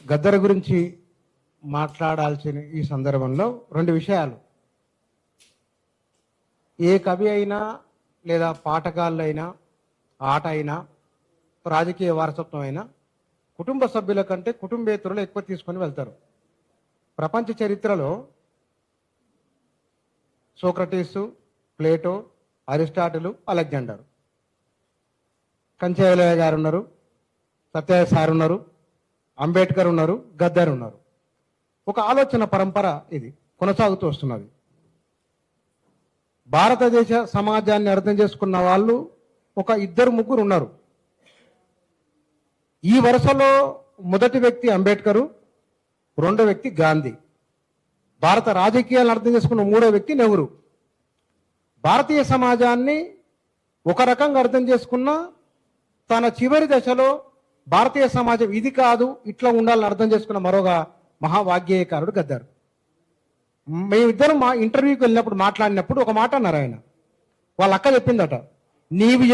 గద్దర్ గురించి మాట్లాడాల్సిన ఈ సందర్భంలో రెండు విషయాలు. ఏ కవి అయినా లేదా పాటగాళ్ళు అయినా, ఆట అయినా, రాజకీయ వారసత్వం అయినా కుటుంబ సభ్యుల కంటే కుటుంబేతరులు ఎక్కువ తీసుకొని వెళ్తారు. ప్రపంచ చరిత్రలో సోక్రటీసు, ప్లేటో, అరిస్టాటిలు, అలెగ్జాండర్, కంచెలయ్య గారు ఉన్నారు, సత్యయ్య సార్ ఉన్నారు, అంబేద్కర్ ఉన్నారు, గద్దర్ ఉన్నారు. ఒక ఆలోచన పరంపర ఇది కొనసాగుతూ వస్తున్నది. భారతదేశ సమాజాన్ని అర్థం చేసుకున్న వాళ్ళు ఒక ఇద్దరు ముగ్గురు ఉన్నారు. ఈ వరుసలో మొదటి వ్యక్తి అంబేద్కరు, రెండో వ్యక్తి గాంధీ. భారత రాజకీయాలను అర్థం చేసుకున్న మూడో వ్యక్తి నెహ్రూ. భారతీయ సమాజాన్ని ఒక రకంగా అర్థం చేసుకున్న తన చివరి దశలో భారతీయ సమాజం ఇది కాదు ఇట్లా ఉండాలని అర్థం చేసుకున్న మరోగా మహావాగ్గేయకారుడు గద్దర్. మేమిద్దరం మా ఇంటర్వ్యూకి వెళ్ళినప్పుడు మాట్లాడినప్పుడు ఒక మాట అన్నారు ఆయన. వాళ్ళ అక్క చెప్పిందట, నీవు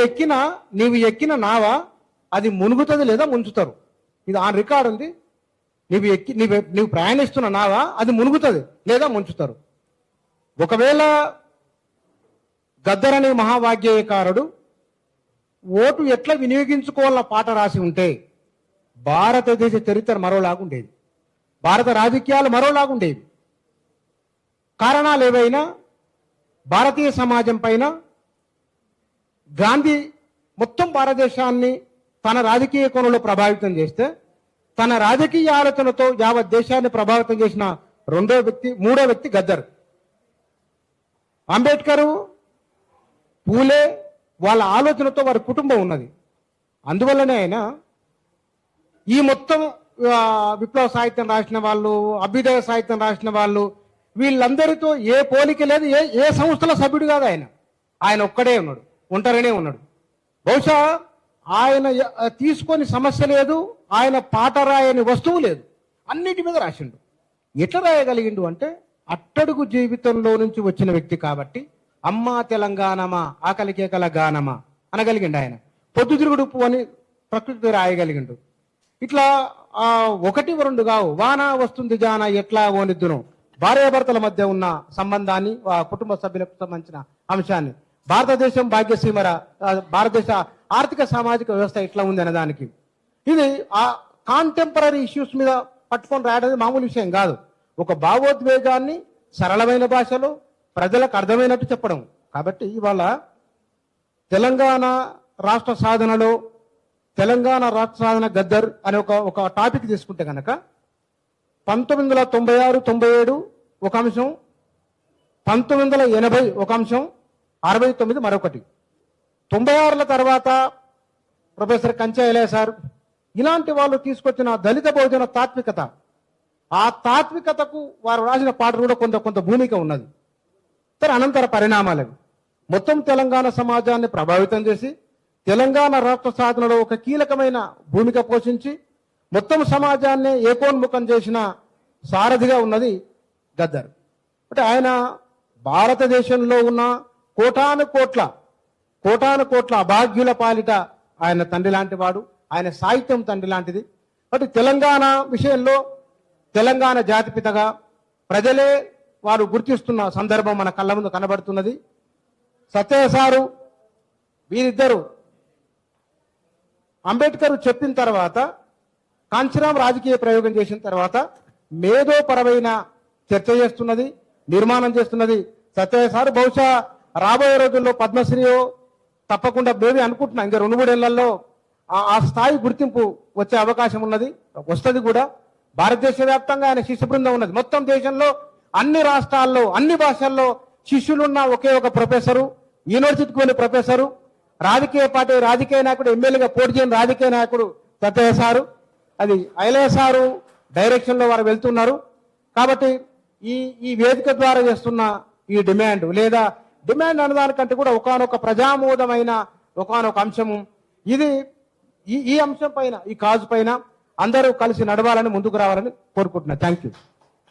ఎక్కిన నావా అది మునుగుతుంది లేదా ముంచుతారు. ఇది ఆ రికార్డు ఉంది. నీవు ప్రయాణిస్తున్న నావా అది మునుగుతుంది లేదా ముంచుతారు. ఒకవేళ గద్దర్ అనే మహావాగ్గేయకారుడు ఓటు ఎట్లా వినియోగించుకోవాలన్న పాట రాసి ఉంటే భారతదేశ చరిత్ర మరోలాగుండేది, భారత రాజకీయాలు మరోలాగుండేవి. కారణాలు ఏవైనా భారతీయ సమాజం పైన గాంధీ మొత్తం భారతదేశాన్ని తన రాజకీయ కోణంలో ప్రభావితం చేస్తే, తన రాజకీయ ఆలోచనతో యావత్ దేశాన్ని ప్రభావితం చేసిన మూడో వ్యక్తి గద్దర్. అంబేద్కర్, పూలే వాళ్ళ ఆలోచనతో వారి కుటుంబం ఉన్నది. అందువల్లనే ఆయన ఈ మొత్తం విప్లవ సాహిత్యం రాసిన వాళ్ళు, అభ్యుదయ సాహిత్యం రాసిన వాళ్ళు, వీళ్ళందరితో ఏ పోలిక లేదు, ఏ సంస్థల సభ్యుడు కాదు ఆయన. ఆయన ఒక్కడే ఉన్నాడు, ఒంటరినే ఉన్నాడు. బహుశా ఆయన తీసుకొని సమస్య లేదు, ఆయన పాట రాయని వస్తువు లేదు, అన్నిటి మీద రాసిండు. ఎట్లా రాయగలిగిండు అంటే అట్టడుగు జీవితంలో నుంచి వచ్చిన వ్యక్తి కాబట్టి అమ్మా తెలంగాణమా ఆకలికేకల గానమా అనగలిగిండు ఆయన. పొద్దుతిరుగుడు అని ప్రకృతి రాయగలిగిండు. ఇట్లా ఒకటి రెండు కావు, వాన వస్తుంది జాన ఎట్లా ఓనిద్దును, భార్యాభర్తల మధ్య ఉన్న సంబంధాన్ని, కుటుంబ సభ్యులకు సంబంధించిన అంశాన్ని, భారతదేశం భాగ్యసీమర, భారతదేశ ఆర్థిక సామాజిక వ్యవస్థ ఎట్లా ఉంది అనే దానికి, ఇది ఆ కాంటెంపరీ ఇష్యూస్ మీద పట్టుకొని రాయడం మామూలు విషయం కాదు. ఒక భావోద్వేగాన్ని సరళమైన భాషలో ప్రజలకు అర్థమైనట్టు చెప్పడం. కాబట్టి ఇవాళ తెలంగాణ రాష్ట్ర సాధనలో గద్దర్ అనే ఒక టాపిక్ తీసుకుంటే కనుక 1996, 97 ఒక అంశం, 1980 ఒక అంశం, 69 మరొకటి. 96ల తర్వాత ప్రొఫెసర్ కంచెలయ్య సార్ ఇలాంటి వాళ్ళు తీసుకొచ్చిన దళిత బహుజన తాత్వికత, ఆ తాత్వికతకు వారు రాసిన పాటలు కూడా కొంత భూమిక ఉన్నది. అనంతర పరిణామాలవి మొత్తం తెలంగాణ సమాజాన్ని ప్రభావితం చేసి తెలంగాణ రాష్ట్ర సాధనలో ఒక కీలకమైన భూమిక పోషించి మొత్తం సమాజాన్ని ఏకోన్ముఖం చేసిన సారథిగా ఉన్నది గద్దర్. అంటే ఆయన భారతదేశంలో ఉన్న కోటాను కోట్ల అభాగ్యుల పాలిట ఆయన తండ్రి లాంటి వాడు, ఆయన సాహిత్యం తండ్రి లాంటిది. కాబట్టి తెలంగాణ విషయంలో తెలంగాణ జాతిపితగా ప్రజలే వారు గుర్తిస్తున్న సందర్భం మన కళ్ళ ముందు కనబడుతున్నది. సత్యయ్య సారు వీరిద్దరు అంబేద్కర్ చెప్పిన తర్వాత, కాంచీరాం రాజకీయ ప్రయోగం చేసిన తర్వాత మేధోపరమైన చర్చ చేస్తున్నది, నిర్మాణం చేస్తున్నది సత్యయ్య సారు. బహుశా రాబోయే రోజుల్లో పద్మశ్రీయో తప్పకుండా మేమే అనుకుంటున్నాం, ఇంకా 2-3 ఏళ్లలో ఆ స్థాయి గుర్తింపు వచ్చే అవకాశం ఉన్నది, వస్తుంది కూడా. భారతదేశ వ్యాప్తంగా ఆయన శిష్య బృందం ఉన్నది. మొత్తం దేశంలో అన్ని రాష్ట్రాల్లో అన్ని భాషల్లో శిష్యులున్న ఒకే ఒక ప్రొఫెసరు, యూనివర్సిటీకి వెళ్ళిన ప్రొఫెసరు, రాజకీయ పార్టీ రాజకీయ నాయకుడు, ఎమ్మెల్యేగా పోటీ చేయని రాజకీయ నాయకుడు సత్యయ్య సారు. అది ఐలయ్య సారు డైరెక్షన్ లో వారు వెళ్తున్నారు. కాబట్టి ఈ వేదిక ద్వారా చేస్తున్న ఈ డిమాండ్ అనేదానికంటే కూడా ఒకానొక ప్రజామోదమైన ఒకానొక అంశము ఇది. ఈ అంశం పైన, ఈ కాజు పైన అందరూ కలిసి నడవాలని, ముందుకు రావాలని కోరుకుంటున్నా. Thank you.